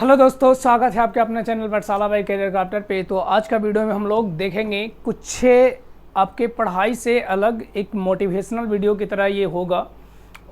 Hello दोस्तों, स्वागत है आपके अपने चैनल पर साला भाई करियर क्राफ्टर पे। तो आज का वीडियो में हम लोग देखेंगे कुछ आपके पढ़ाई से अलग एक मोटिवेशनल वीडियो की तरह ये होगा।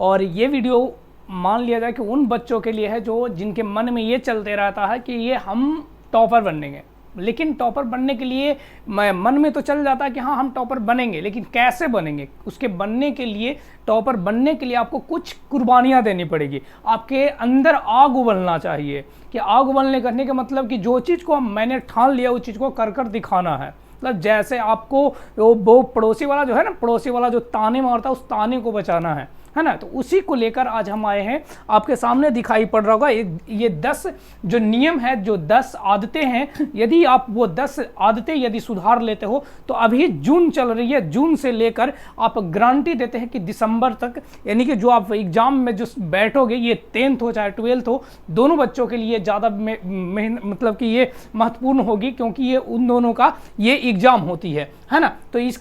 और ये वीडियो मान लिया जाए कि उन बच्चों के लिए है जो जिनके मन में ये चलते रहता है कि ये हम टॉपर बनेंगे, लेकिन टॉपर बनने के लिए मन में तो चल जाता है कि हाँ हम टॉपर बनेंगे, लेकिन कैसे बनेंगे। उसके बनने के लिए, टॉपर बनने के लिए आपको कुछ कुर्बानियाँ देनी पड़ेगी। आपके अंदर आग उबलना चाहिए कि आग उबलने करने का मतलब कि जो चीज़ को मैंने ठान लिया उस चीज़ को कर कर दिखाना है। मतलब जैसे आपको वो पड़ोसी वाला जो है ना, पड़ोसी वाला जो ताने मारता है उस ताने को बचाना है ना। तो उसी को लेकर आज हम आए हैं। आपके सामने दिखाई पड़ रहा होगा ये 10 जो नियम है, जो 10 आदतें हैं। यदि आप वो 10 आदतें यदि सुधार लेते हो तो अभी जून चल रही है, जून से लेकर आप गारंटी देते हैं कि दिसंबर तक, यानी कि जो आप एग्जाम में जो बैठोगे, ये 10th हो चाहे 12th हो, दोनों बच्चों के लिए ज़्यादा मतलब कि ये महत्वपूर्ण होगी, क्योंकि ये उन दोनों का ये एग्जाम होती है ना। तो इस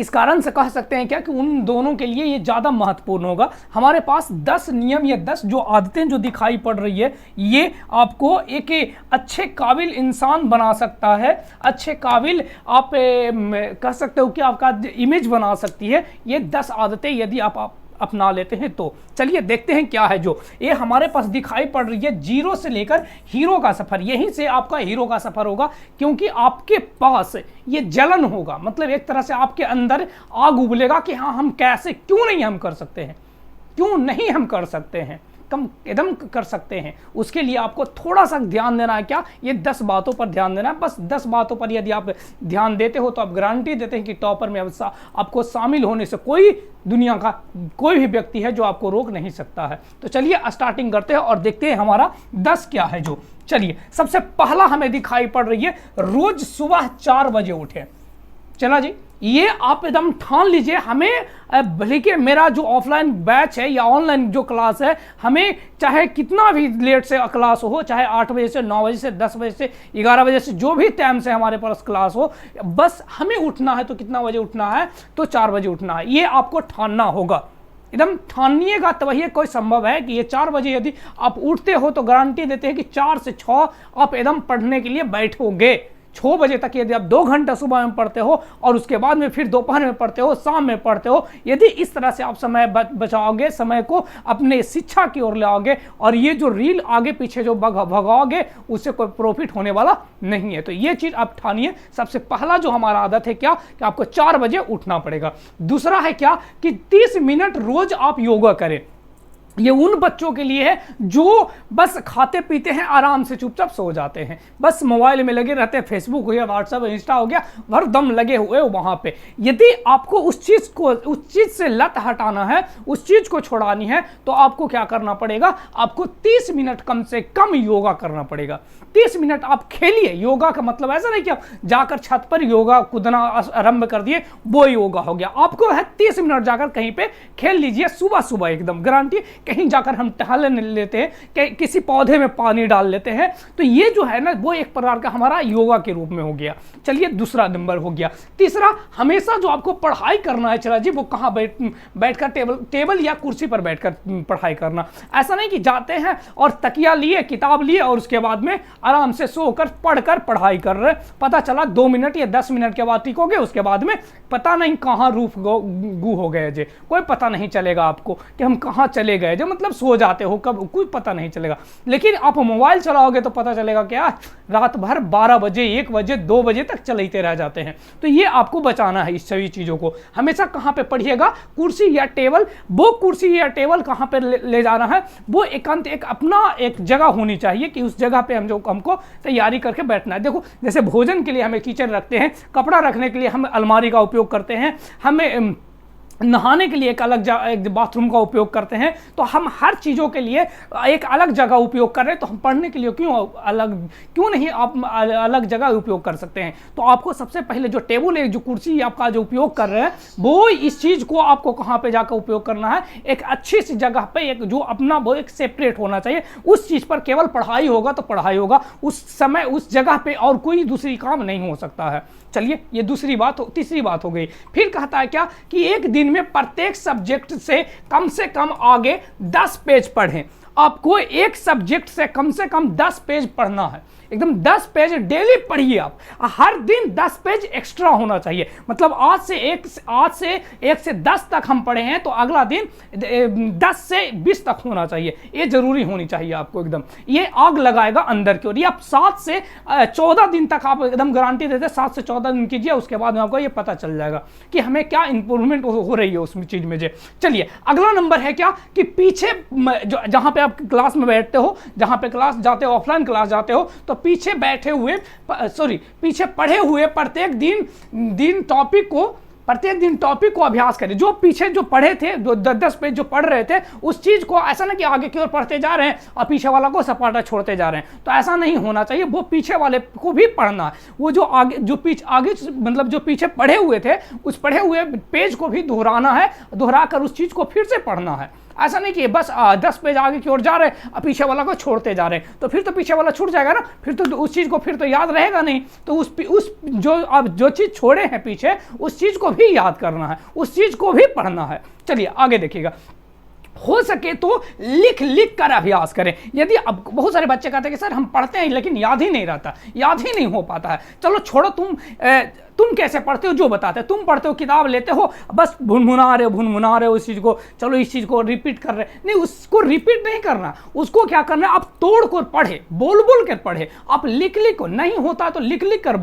कारण से कह सकते हैं क्या कि उन दोनों के लिए ये ज़्यादा महत्वपूर्ण होगा। हमारे पास 10 नियम या 10 जो आदतें जो दिखाई पड़ रही है, ये आपको एक अच्छे काबिल इंसान बना सकता है। अच्छे काबिल आप कह सकते हो कि आपका इमेज बना सकती है ये 10 आदतें यदि आप अपना लेते हैं। तो चलिए देखते हैं क्या है जो ये हमारे पास दिखाई पड़ रही है। जीरो से लेकर हीरो का सफर, यहीं से आपका हीरो का सफर होगा, क्योंकि आपके पास ये जलन होगा। मतलब एक तरह से आपके अंदर आग उबलेगा कि हाँ हम कैसे, क्यों नहीं हम कर सकते हैं, क्यों नहीं हम कर सकते हैं, कम एकदम कर सकते हैं। उसके लिए आपको थोड़ा सा ध्यान देना है। क्या? ये 10 बातों पर ध्यान देना है। बस 10 बातों पर यदि आप ध्यान देते हो तो आप गारंटी देते हैं कि टॉपर में आपको शामिल होने से कोई दुनिया का कोई भी व्यक्ति है जो आपको रोक नहीं सकता है। तो चलिए स्टार्टिंग करते हैं और देखते हैं हमारा 10 क्या है जो। चलिए, सबसे पहला हमें दिखाई पड़ रही है, रोज सुबह 4 बजे उठे। चला जी, ये आप एकदम ठान लीजिए। हमें भले कि मेरा जो ऑफलाइन बैच है या ऑनलाइन जो क्लास है, हमें चाहे कितना भी लेट से क्लास हो, चाहे 8 बजे से 9 बजे से 10 बजे से 11 बजे से जो भी टाइम से हमारे पास क्लास हो, बस हमें उठना है। तो कितना बजे उठना है? तो 4 बजे उठना है। ये आपको ठानना होगा, एकदम ठानिएगा, तब ये कोई संभव है कि ये 4 बजे यदि आप उठते हो तो गारंटी देते हैं कि 4 से 6 आप एकदम पढ़ने के लिए बैठोगे। 6 बजे तक यदि आप 2 घंटा सुबह में पढ़ते हो और उसके बाद में फिर दोपहर में पढ़ते हो, शाम में पढ़ते हो, यदि इस तरह से आप समय बचाओगे, समय को अपने शिक्षा की ओर लाओगे और ये जो रील आगे पीछे जो भगाओगे, उससे कोई प्रॉफिट होने वाला नहीं है। तो ये चीज़ आप ठानिए। सबसे पहला जो हमारा आदत है क्या कि आपको 4 बजे उठना पड़ेगा। दूसरा है क्या कि 30 मिनट रोज आप योगा करें। ये उन बच्चों के लिए है जो बस खाते पीते हैं, आराम से चुपचाप सो जाते हैं, बस मोबाइल में लगे रहते हैं, फेसबुक हो गया, व्हाट्सएप, इंस्टा हो गया, भर दम लगे हुए वहाँ पे। यदि आपको उस चीज़ से लत हटाना है, उस चीज़ को छुड़ानी है, तो आपको क्या करना पड़ेगा? आपको 30 मिनट कम से कम योगा करना पड़ेगा। 30 मिनट आप खेलिए। योगा का मतलब ऐसा नहीं कि आप जाकर छत पर योगा कूदना आरंभ कर दिए, वो योगा हो गया। आपको है 30 मिनट जाकर कहीं पे खेल लीजिए, सुबह सुबह एकदम गारंटी। कहीं जाकर हम टहल लेते हैं, किसी पौधे में पानी डाल लेते हैं, तो ये जो है ना, वो एक प्रकार का हमारा योगा के रूप में हो गया। चलिए, दूसरा नंबर हो गया। तीसरा, हमेशा जो आपको पढ़ाई करना है, चला जी, वो कहाँ बैठकर टेबल या कुर्सी पर बैठकर पढ़ाई करना। ऐसा नहीं कि जाते हैं और तकिया लिए, किताब लिए और उसके बाद में आराम से सोकर पढ़कर पढ़ाई कर रहे, पता चला 2 मिनट या 10 मिनट के बाद टिकोगे, उसके बाद में पता नहीं कहाँ रूफ गू हो गए जे, कोई पता नहीं चलेगा आपको कि हम कहाँ चले गए, जो मतलब सो जाते हो कब, कोई पता नहीं चलेगा। लेकिन आप मोबाइल चलाओगे तो पता चलेगा क्या, रात भर 12 बजे 1 बजे 2 बजे तक चलते रह जाते हैं। तो ये आपको बचाना है। इस सभी चीज़ों को हमेशा कहाँ पे पढ़िएगा? कुर्सी या टेबल। वो कुर्सी या टेबल कहाँ पे ले जाना है? वो एकांत एक अपना एक जगह होनी चाहिए कि उस जगह पे हमको तैयारी करके बैठना है। देखो, जैसे भोजन के लिए हमें किचन रखते हैं, कपड़ा रखने के लिए हम अलमारी का उपयोग करते हैं, हमें नहाने के लिए एक अलग एक बाथरूम का उपयोग करते हैं, तो हम हर चीज़ों के लिए एक अलग जगह उपयोग कर रहे हैं, तो हम पढ़ने के लिए क्यों नहीं आप अलग जगह उपयोग कर सकते हैं? तो आपको सबसे पहले जो टेबल है, जो कुर्सी आपका जो उपयोग कर रहे हैं, वो इस चीज़ को आपको कहाँ पे जाकर उपयोग करना है? एक अच्छी सी जगह पे, एक जो अपना वो एक सेपरेट होना चाहिए। उस चीज़ पर केवल पढ़ाई होगा तो पढ़ाई होगा, उस समय उस जगह पे और कोई दूसरी काम नहीं हो सकता है। चलिए, ये दूसरी बात तीसरी बात हो गई। फिर कहता है क्या कि एक दिन में प्रत्येक सब्जेक्ट से कम आगे 10 पेज पढ़ें। आपको एक सब्जेक्ट से कम 10 पेज पढ़ना है, एकदम 10 पेज डेली पढ़िए आप, हर दिन 10 पेज एक्स्ट्रा होना चाहिए। मतलब आज से 1 से 10 तक हम पढ़े हैं तो अगला दिन 10 से 20 तक होना चाहिए, ये जरूरी होनी चाहिए आपको एकदम। ये आग लगाएगा अंदर की ओर। ये आप 7 से 14 दिन तक आप एकदम गारंटी देते हैं, 7 से 14 दिन कीजिए, उसके बाद में आपको ये पता चल जाएगा कि हमें क्या इंप्रूवमेंट हो रही है उस चीज में। चलिए अगला नंबर है क्या कि पीछे जहां पे आप क्लास में बैठते हो, जहां पे क्लास जाते हो, ऑफलाइन क्लास जाते हो, तो पीछे बैठे हुए पीछे पढ़े हुए प्रत्येक दिन टॉपिक को अभ्यास करें। जो पीछे जो पढ़े थे, जो 10 पेज जो पढ़ रहे थे, उस चीज को ऐसा ना कि आगे की ओर पढ़ते जा रहे हैं और पीछे वाला को सपाटा छोड़ते जा रहे हैं, तो ऐसा नहीं होना चाहिए। वो पीछे वाले को भी पढ़ना है, वो जो आगे मतलब जो पीछे पढ़े हुए थे, उस पढ़े हुए पेज को भी दोहराना है, दोहरा कर उस चीज को फिर से पढ़ना है। ऐसा नहीं कि बस 10 पेज आगे की ओर जा रहे हैं और पीछे वाला को छोड़ते जा रहे हैं, तो फिर तो पीछे वाला छूट जाएगा ना, फिर तो उस चीज को फिर तो याद रहेगा नहीं। तो उस जो चीज छोड़े हैं पीछे, उस चीज को भी याद करना है, उस चीज को भी पढ़ना है। चलिए आगे देखिएगा, हो सके तो लिख कर अभ्यास करें। यदि अब बहुत सारे बच्चे कहते हैं कि सर हम पढ़ते हैं लेकिन याद ही नहीं रहता, याद ही नहीं हो पाता है। चलो छोड़ो, तुम कैसे पढ़ते हो जो बताते हैं। तुम पढ़ते हो, किताब लेते हो, बस भुनभुना रहे हो इस चीज को, चलो इस चीज को रिपीट कर रहे नहीं, उसको रिपीट नहीं करना, उसको क्या करना है, आप तोड़ कर पढ़े, बोल कर पढ़े, आप लिख को नहीं होता तो लिख कर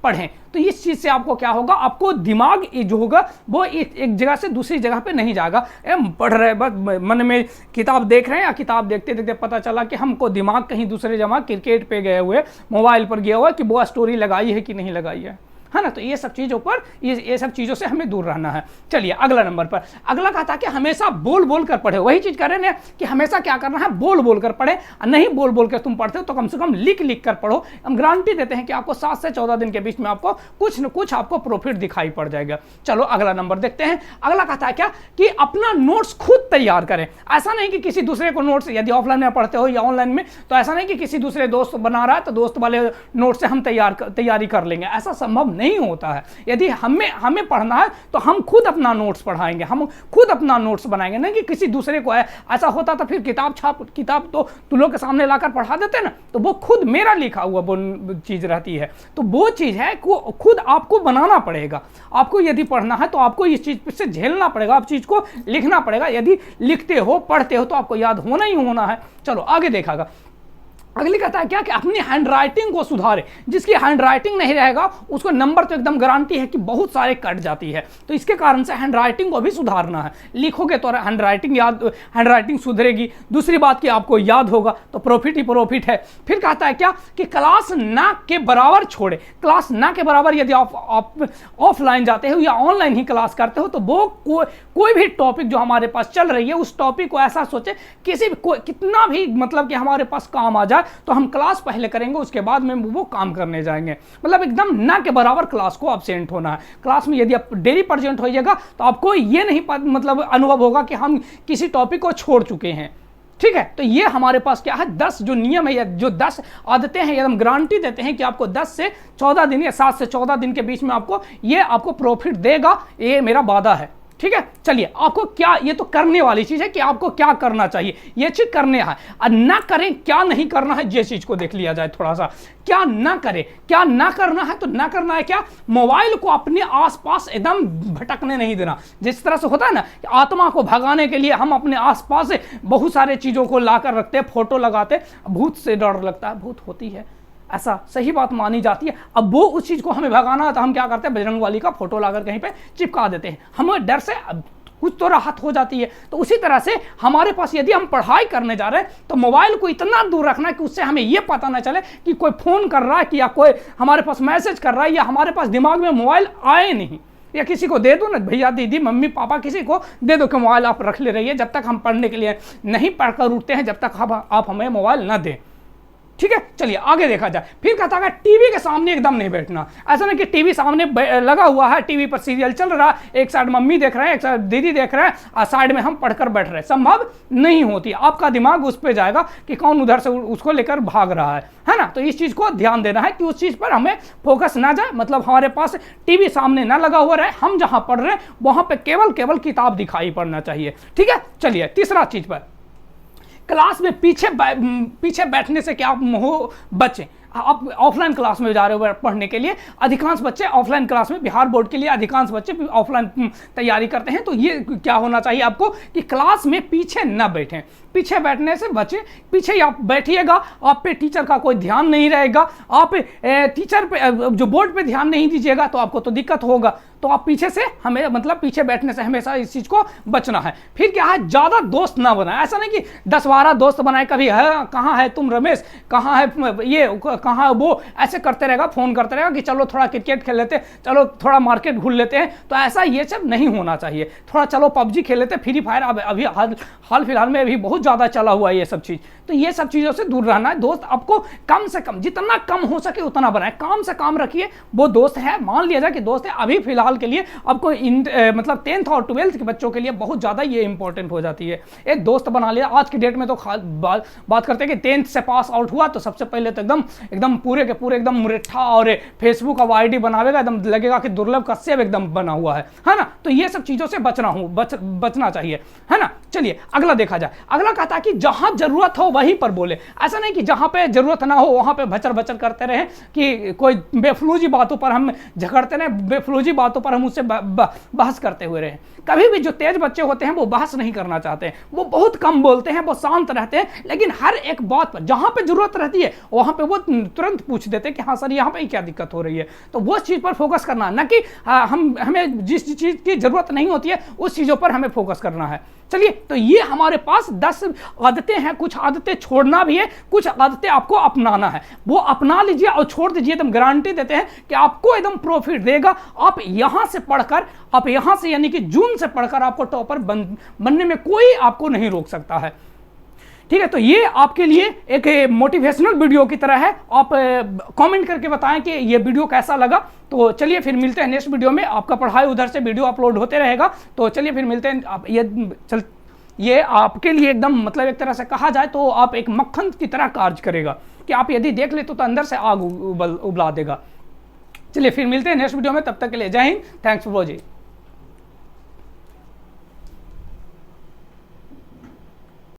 पढ़ें। तो इस चीज से आपको क्या होगा, आपको दिमाग जो होगा वो एक जगह से दूसरी जगह पे नहीं जाएगा। पढ़ रहे बस मन में किताब देख रहे हैं, या किताब देखते देखते पता चला कि हमको दिमाग कहीं दूसरे जगह क्रिकेट पे गए हुए, मोबाइल पर गया हुआ कि वो स्टोरी लगाई है कि नहीं लगाई है ना। तो ये सब चीज़ों पर, ये सब चीज़ों से हमें दूर रहना है। चलिए अगला नंबर पर, अगला कहा था कि हमेशा बोल कर पढ़े। वही चीज़ कर रहे हैं कि हमेशा क्या करना है, बोल कर पढ़े। नहीं बोल कर तुम पढ़ते हो तो कम से कम लिख कर पढ़ो। हम गारंटी देते हैं कि आपको 7 से 14 दिन के बीच में आपको कुछ न कुछ आपको प्रॉफिट दिखाई पड़ जाएगा। चलो अगला नंबर देखते हैं। अगला कहा था क्या कि अपना नोट्स खुद तैयार करें। ऐसा नहीं कि किसी दूसरे को नोट्स, यदि ऑफलाइन में पढ़ते हो या ऑनलाइन में, तो ऐसा नहीं कि किसी दूसरे दोस्त बना रहा है तो दोस्त वाले नोट से हम तैयारी कर लेंगे, ऐसा संभव नहीं होता है। यदि हमें पढ़ना है तो हम खुद अपना नोट्स पढ़ाएंगे, हम खुद अपना नोट्स बनाएंगे, नहीं कि किसी दूसरे को है। ऐसा होता तो फिर किताब तो तुम लोग के सामने लाकर पढ़ा देते ना, तो वो खुद मेरा लिखा हुआ वो चीज रहती है। तो वो चीज है खुद आपको बनाना पड़ेगा। आपको यदि पढ़ना है तो आपको इस चीज से झेलना पड़ेगा, आप चीज को लिखना पड़ेगा। यदि लिखते हो, पढ़ते हो तो आपको याद होना ही होना है। चलो आगे देखागा। अगली कहता है क्या कि अपनी हैंडराइटिंग को सुधारे। जिसकी हैंडराइटिंग नहीं रहेगा उसको नंबर तो एकदम गारंटी है कि बहुत सारे कट जाती है। तो इसके कारण से हैंडराइटिंग को भी सुधारना है। लिखोगे तो हैंडराइटिंग सुधरेगी। दूसरी बात कि आपको याद होगा, तो प्रॉफिट ही प्रॉफिट है। फिर कहता है क्या कि क्लास ना के बराबर छोड़े। क्लास ना के बराबर यदि आप ऑफलाइन जाते हो या ऑनलाइन ही क्लास करते हो, तो वो कोई भी टॉपिक जो हमारे पास चल रही है, उस टॉपिक को ऐसा सोचे कितना भी मतलब कि हमारे पास काम आ जाए तो हम क्लास पहले करेंगे, उसके बाद में वो काम करने जाएंगे। मतलब एकदम ना के बराबर क्लास को एब्सेंट होना है। क्लास में यदि आप डेली प्रेजेंट होइएगा तो आपको ये नहीं मतलब अनुभव होगा कि हम किसी टॉपिक को छोड़ चुके हैं। ठीक है, तो ये हमारे पास क्या है, 10 जो नियम है या जो 10 आदतें हैं, हम गारंटी देते हैं कि आपको 10 से 14 दिन या 7 से 14 दिन के बीच में आपको प्रॉफिट देगा। ये मेरा वादा है। ठीक है, चलिए आपको क्या, ये तो करने वाली चीज है कि आपको क्या करना चाहिए, ये चीज करने है। और ना करें, क्या नहीं करना है, ये चीज को देख लिया जाए थोड़ा सा। क्या ना करें, क्या ना करना है, तो ना करना है क्या, मोबाइल को अपने आसपास एकदम भटकने नहीं देना। जिस तरह से होता है ना, आत्मा को भगाने के लिए हम अपने आसपास से बहुत सारे चीजों को लाकर रखते हैं, फोटो लगाते, भूत से डर लगता है, भूत होती है, ऐसा सही बात मानी जाती है। अब वो उस चीज को हमें भगाना है तो हम क्या करते हैं, बजरंगबली का फोटो लाकर कहीं पे चिपका देते हैं, हमें डर से कुछ तो राहत हो जाती है। तो उसी तरह से हमारे पास यदि हम पढ़ाई करने जा रहे हैं तो मोबाइल को इतना दूर रखना कि उससे हमें यह पता ना चले कि कोई फोन कर रहा है कि या कोई हमारे पास मैसेज कर रहा है, या हमारे पास दिमाग में मोबाइल आए नहीं। या किसी को दे दो ना, भैया दीदी मम्मी पापा किसी को दे दो कि मोबाइल आप रख ले रहिए, जब तक हम पढ़ने के लिए नहीं पढ़कर उठते हैं, जब तक आप हमें मोबाइल ना दें। ठीक है, चलिए आगे देखा जाए। फिर कहता है टीवी के सामने एकदम नहीं बैठना। ऐसा नहीं कि टीवी सामने लगा हुआ है, टीवी पर सीरियल चल रहा है, एक साइड मम्मी देख रहे हैं, एक साइड दीदी देख रहे हैं, और साइड में हम पढ़कर बैठ रहे हैं, संभव नहीं होती। आपका दिमाग उस पर जाएगा कि कौन उधर से उसको लेकर भाग रहा है ना। तो इस चीज को ध्यान देना है कि उस चीज पर हमें फोकस ना जाए, मतलब हमारे पास टीवी सामने ना लगा हुआ रहे, हम जहां पढ़ रहे हैं वहां पर केवल किताब दिखाई पड़ना चाहिए। ठीक है, चलिए तीसरा चीज पर क्लास में पीछे बैठने से क्या हो बचें। आप ऑफलाइन क्लास में जा रहे हो पढ़ने के लिए, अधिकांश बच्चे ऑफलाइन क्लास में, बिहार बोर्ड के लिए अधिकांश बच्चे ऑफलाइन तैयारी करते हैं, तो ये क्या होना चाहिए आपको कि क्लास में पीछे न बैठें, पीछे बैठने से बचें। पीछे आप बैठिएगा, आप पे टीचर का कोई ध्यान नहीं रहेगा, आप टीचर पे जो बोर्ड पे ध्यान नहीं दीजिएगा तो आपको तो दिक्कत होगा। तो आप पीछे से हमें मतलब पीछे बैठने से हमेशा इस चीज़ को बचना है। फिर क्या है, ज़्यादा दोस्त ना बनाए। ऐसा नहीं कि 10-12 दोस्त बनाए, कभी है कहाँ है तुम रमेश, कहाँ है ये, कहाँ है वो, ऐसे करते रहेगा, फ़ोन करते रहेगा कि चलो थोड़ा क्रिकेट खेल लेते, चलो थोड़ा मार्केट घूम लेते हैं। तो ऐसा ये सब नहीं होना चाहिए। थोड़ा चलो पबजी खेल लेते, फ्री फायर अभी हाल फिलहाल में अभी बहुत ज़्यादा चला हुआ है ये सब चीज़। तो ये सब चीज़ों से दूर रहना है। दोस्त आपको कम से कम, जितना कम हो सके उतना बनाए, काम से काम रखिए। वो दोस्त है, मान लिया जाए कि दोस्त है, अभी फिलहाल के लिए आपको मतलब 10th और 12th के बच्चों के लिए बहुत ज़्यादा ये इंपॉर्टेंट हो जाती है। एक दोस्त बना लिया। आज की डेट में तो बात करते हैं कि 10th से पास आउट हुआ तो सबसे पहले तो एकदम पूरे के पूरे एकदम मुरेठा और फेसबुक का आईडी बनावेगा, एकदम लगेगा कि दुर्लभ कश्यप एकदम बना हुआ है ना। तो ये सब चीज़ों से बचना चाहिए, है ना। चलिए अगला देखा जाए। अगला कहता है कि जहां जरूरत हो वहीं पर बोले। ऐसा नहीं कि जहां पे जरूरत ना हो वहां पे भचर भचर करते रहे, कि कोई बेफलूजी बातों पर हम झगड़ते रहे, बेफलूजी बातों पर हम उससे बहस करते हुए रहे। कभी भी जो तेज बच्चे होते हैं वो बहस नहीं करना चाहते हैं, वो बहुत कम बोलते हैं, वो शांत रहते हैं, लेकिन हर एक बात पर जहां पे जरूरत रहती है वहां पे वो तुरंत पूछ देते हैं कि हाँ सर यहाँ पे क्या दिक्कत हो रही है। तो वो चीज़ पर फोकस करना, न कि हमें जिस चीज़ की जरूरत नहीं होती है उस चीज़ों पर हमें फोकस करना है। चलिए, तो ये हमारे पास 10 आदतें हैं। कुछ आदतें छोड़ना भी है, कुछ आदतें आपको अपनाना है। वो अपना लीजिए और छोड़ दीजिए, एकदम गारंटी देते हैं कि आपको एकदम प्रॉफिट देगा। आप यहां से पढ़कर, आप यहां से यानी कि जून से पढ़कर आपको टॉपर बनने में कोई आपको नहीं रोक सकता है। ठीक है, तो ये आपके लिए एक मोटिवेशनल वीडियो की तरह है। आप कमेंट करके बताएं कि ये वीडियो कैसा लगा। तो चलिए फिर मिलते हैं नेक्स्ट वीडियो में। आपका पढ़ाई उधर से वीडियो अपलोड होते रहेगा, तो चलिए फिर मिलते हैं। आप ये आपके लिए एकदम मतलब एक तरह से कहा जाए तो आप एक मक्खन की तरह कार्य करेगा, कि आप यदि देख ले तो अंदर से आग उबला देगा। चलिए फिर मिलते हैं नेक्स्ट वीडियो में, तब तक के लिए जय हिंद, थैंक्स फॉर वॉचिंग।